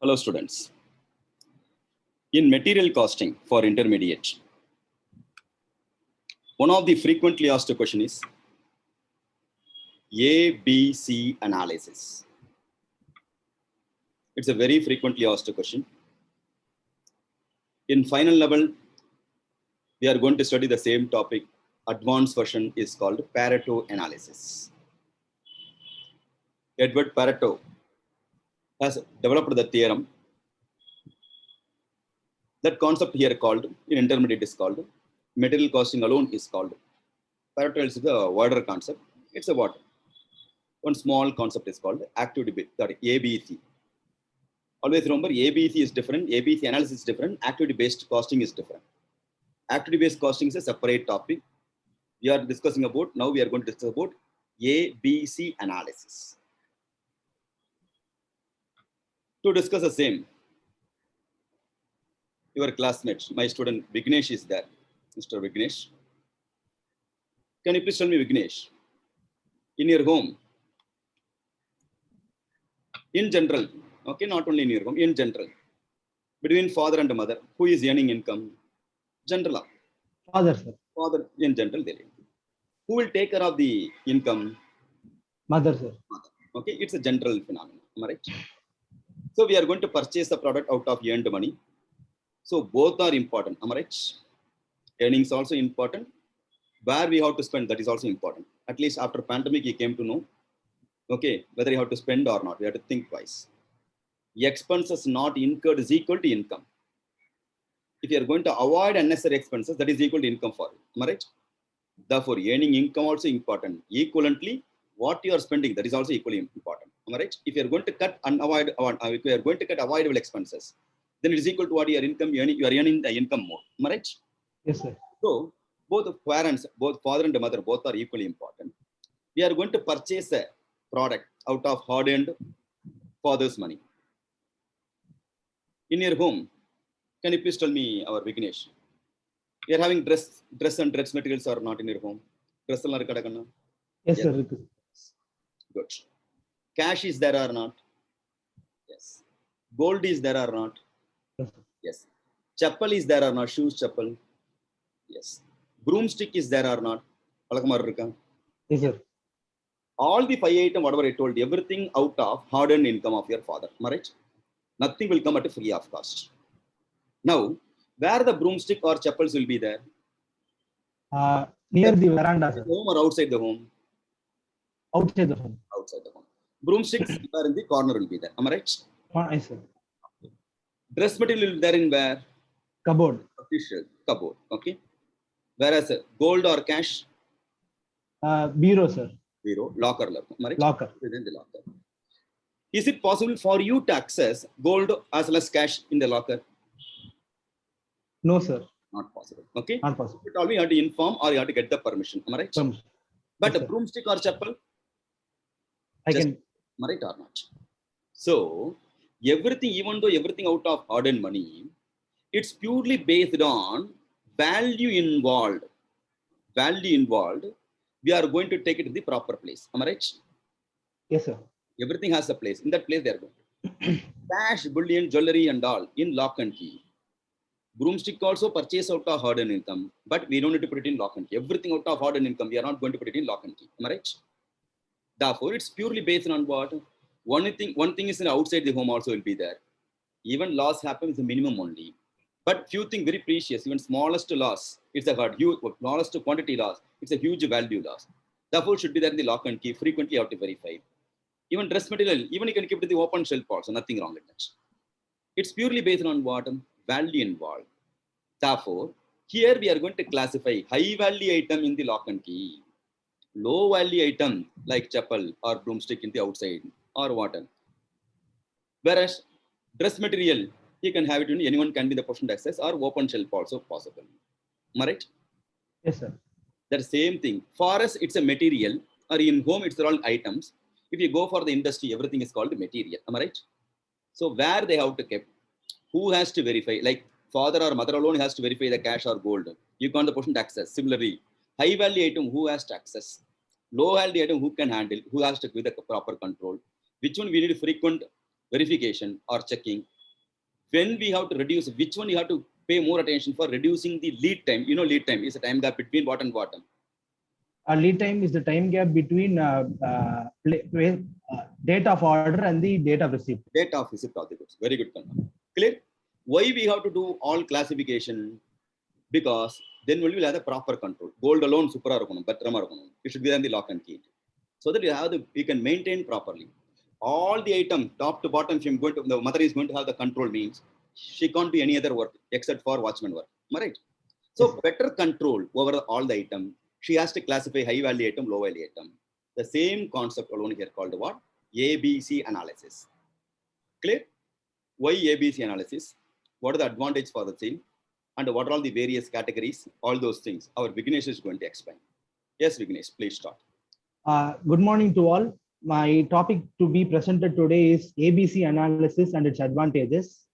Hello students. In material costing for intermediate, one of the frequently asked question is ABC analysis. It's a very frequently asked question. In final level, we are going to study the same topic. Advanced version is called Pareto analysis. Edward Pareto has developed the theorem. That concept here called, in intermediate is called, material costing alone is called. Pareto is the wider concept. It's a what? One small concept is called activity, that ABC. Always remember, ABC is different, ABC analysis is different, activity-based costing is different. Activity-based costing is a separate topic. We are discussing about, now we are going to discuss about ABC analysis. To discuss the same, your classmate, my student Vignesh is there. Mr. Vignesh. Can you please tell me, Vignesh, in your home, in general, okay, not only in your home, in general, between father and mother, who is earning income? General. Father, sir. Father, in general, they live. Who will take care of the income? Mother, sir. Mother. Okay, it's a general phenomenon. Am I right? So we are going to purchase the product out of earned money. So both are important. Am I right? Earnings also important. Where we have to spend, that is also important. At least after pandemic, you came to know, okay, whether you have to spend or not. We have to think twice. Expenses not incurred is equal to income. If you are going to avoid unnecessary expenses, that is equal to income for you. Am I right? Therefore, earning income also important. Equivalently, what you are spending, that is also equally important. Am I right? If you are going to cut if you are going to cut avoidable expenses, then it is equal to what your income earning. You are earning the income more. Am I right? Yes, sir. So both the parents, both father and mother, both are equally important. We are going to purchase a product out of hard-earned father's money. In your home, can you please tell me, our Vignesh, you are having dress and dress materials are not in your home? Dress all Yes, yes, sir. good. Cash is there or not? Yes. Gold is there or not? Yes, sir. Yes. Chappal is there or not? Shoes, chappal? Yes. Broomstick is there or not? Yes, sir. All the 5 items, whatever I told you, everything out of hard-earned income of your father. Am I right? Nothing will come at a free of cost. Now, where the broomstick or chappals will be there? Near the veranda, sir. Home or outside the home? Outside the home. Outside the home. Broomsticks are in the corner will be there. Am I right? Yes, sir. Dress material will be there in where? Cupboard. Official cupboard. Okay. Whereas gold or cash? Bureau, sir. Bureau. Locker. Am I right? Locker. Within the locker. Is it possible for you to access gold as well as cash in the locker? No, sir. Not possible. Okay. Not possible. But all you have to inform or you have to get the permission. Am I right? Permission. But Yes, a sir. broomstick or chappal? I Just, can. am I right or not? So everything, even though everything out of hard-earned money, it's purely based on value involved. Value involved. We are going to take it to the proper place. Am I right? Yes, sir. Everything has a place. In that place, they are going. Cash, bullion, jewelry, and all in lock and key. Broomstick also purchase out of hard-earned income, but we don't need to put it in lock and key. Everything out of hard-earned income, we are not going to put it in lock and key. Am I right? Therefore, it's purely based on what? One thing is outside the home also will be there. Even loss happens the minimum only. But few things very precious, even smallest loss, it's a huge, smallest quantity loss, it's a huge value loss. Therefore, should be there in the lock and key. Frequently, you have to verify. Even dress material, even you can keep it in the open shelf also, nothing wrong with that. It's purely based on what? Value involved. Therefore, here we are going to classify high value item in the lock and key, low value item like chappal or broomstick in the outside or water. Whereas dress material, you can have it in anyone can be the person access or open shelf also possible. Am I right? Yes, sir. That same thing. For us, it's a material, or in home, it's all items. If you go for the industry, everything is called material. Am I right? So where they have to keep, who has to verify? Like father or mother alone has to verify the cash or gold. You can't the person to access. Similarly, high value item, who has to access? Low value item, who can handle? Who has to give the proper control? Which one we need frequent verification or checking? when we have to reduce, which one you have to pay more attention for reducing the lead time? You know, lead time is a time gap between what and what? Lead time is the time gap between date of order and the date of receipt. Date of receipt of the goods. Very good. Clear? Why we have to do all classification? Because then we will have the proper control. Gold alone super arakonum, batrama arakonum. It should be on the lock and key. So that you can maintain properly. All the item, top to bottom, the mother is going to have the control, means she can't do any other work except for watchman work. Am I right? So better control over all the item. She has to classify high value item, low value item. The same concept alone here called what? ABC analysis. Clear? Why ABC analysis? What are the advantage for the same? And what are all the various categories? All those things. Our Vignesh is going to explain. Yes, Vignesh, please start. Good morning to all. My topic to be presented today is ABC analysis and its advantages.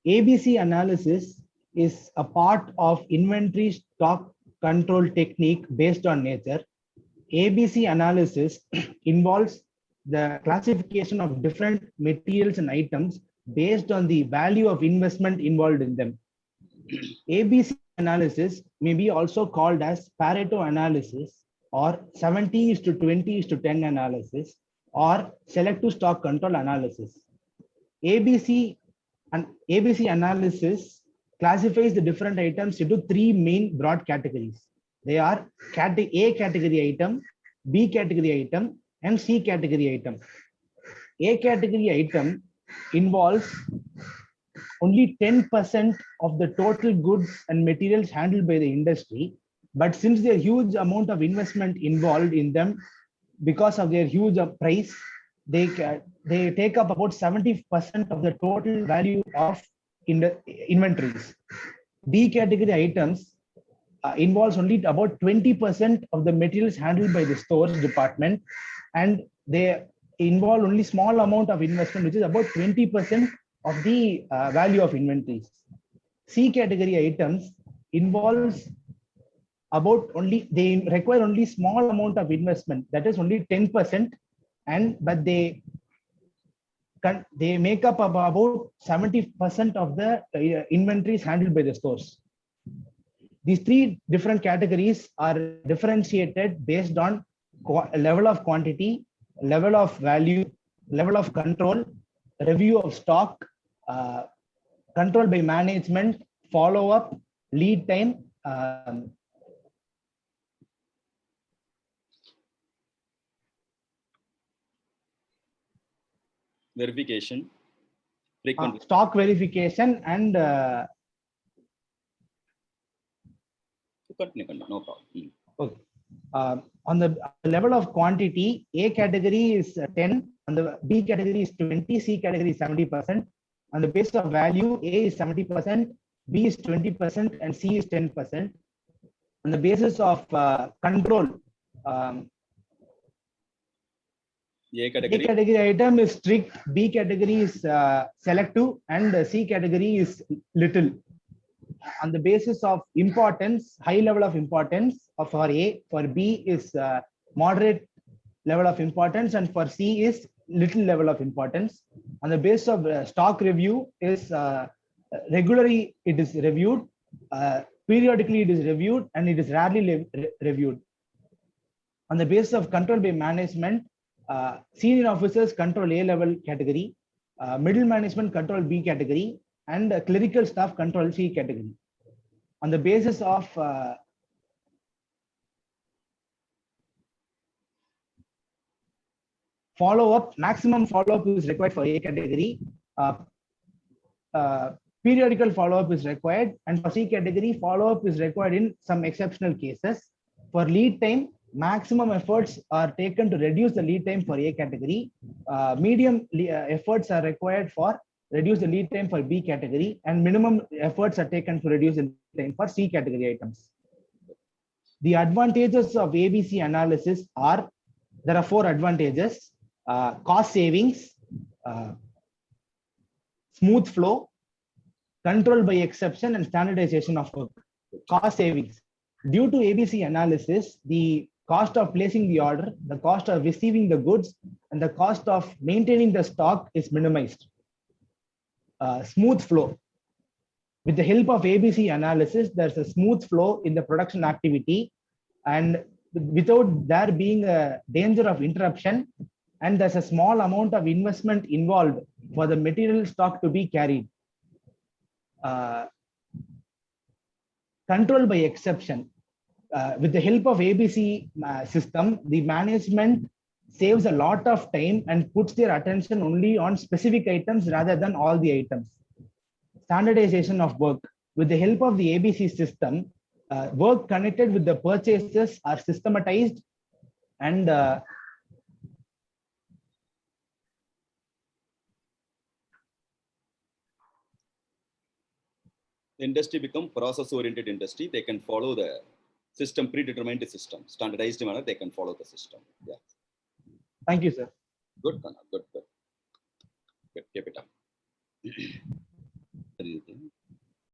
ABC analysis is a part of inventory stock control technique based on nature. ABC analysis involves the classification of different materials and items based on the value of investment involved in them. ABC analysis may be also called as Pareto analysis, or 70:20:10 analysis, or selective stock control analysis. ABC analysis classifies the different items into three main broad categories. They are A category item, B category item, and C category item. A category item involves only 10% of the total goods and materials handled by the industry. But since there is huge amount of investment involved in them, because of their huge price, they take up about 70% of the total value of inventories. B category items involves only about 20% of the materials handled by the stores department, and they involve only small amount of investment, which is about 20% of the value of inventories. C category items involves they require only small amount of investment, that is only 10%, but they make up about 70% of the inventories handled by the stores. These three different categories are differentiated based on level of quantity, level of value, level of control, review of stock, control by management, follow-up, lead time, verification, frequent stock verification, and continue, no problem. Okay. On the level of quantity, A category is 10, on the B category is 20, C category is 70%. On the basis of value, A is 70%, B is 20%, and C is 10%. On the basis of control, A category item is strict, B category is selective, and C category is little. On the basis of importance, high level of importance for A, for B is moderate level of importance, and for C is little level of importance. On the basis of stock review is regularly it is reviewed, periodically it is reviewed, and it is rarely reviewed. On the basis of control by management, senior officers control A level category, middle management control B category, and clerical staff control C category. On the basis of follow-up, maximum follow-up is required for A category. Periodical follow-up is required, and for C category, follow-up is required in some exceptional cases. For lead time, maximum efforts are taken to reduce the lead time for A category. Medium efforts are required for reduce the lead time for B category, and minimum efforts are taken to reduce the lead time for C category items. The advantages of ABC analysis are, there are 4 advantages: cost savings, smooth flow, control by exception, and standardization of work. Cost savings. Due to ABC analysis, the cost of placing the order, the cost of receiving the goods, and the cost of maintaining the stock is minimized. smooth flow. With the help of ABC analysis, there's a smooth flow in the production activity, and without there being a danger of interruption, and there's a small amount of investment involved for the material stock to be carried. Control by exception. With the help of ABC system, the management saves a lot of time and puts their attention only on specific items rather than all the items. Standardization of work. With the help of the ABC system, work connected with the purchases are systematized, and The industry become process-oriented industry. They can follow the system, predetermined system, standardized manner. They can follow the system. Yeah. thank you, sir. Good, Pranav. Good.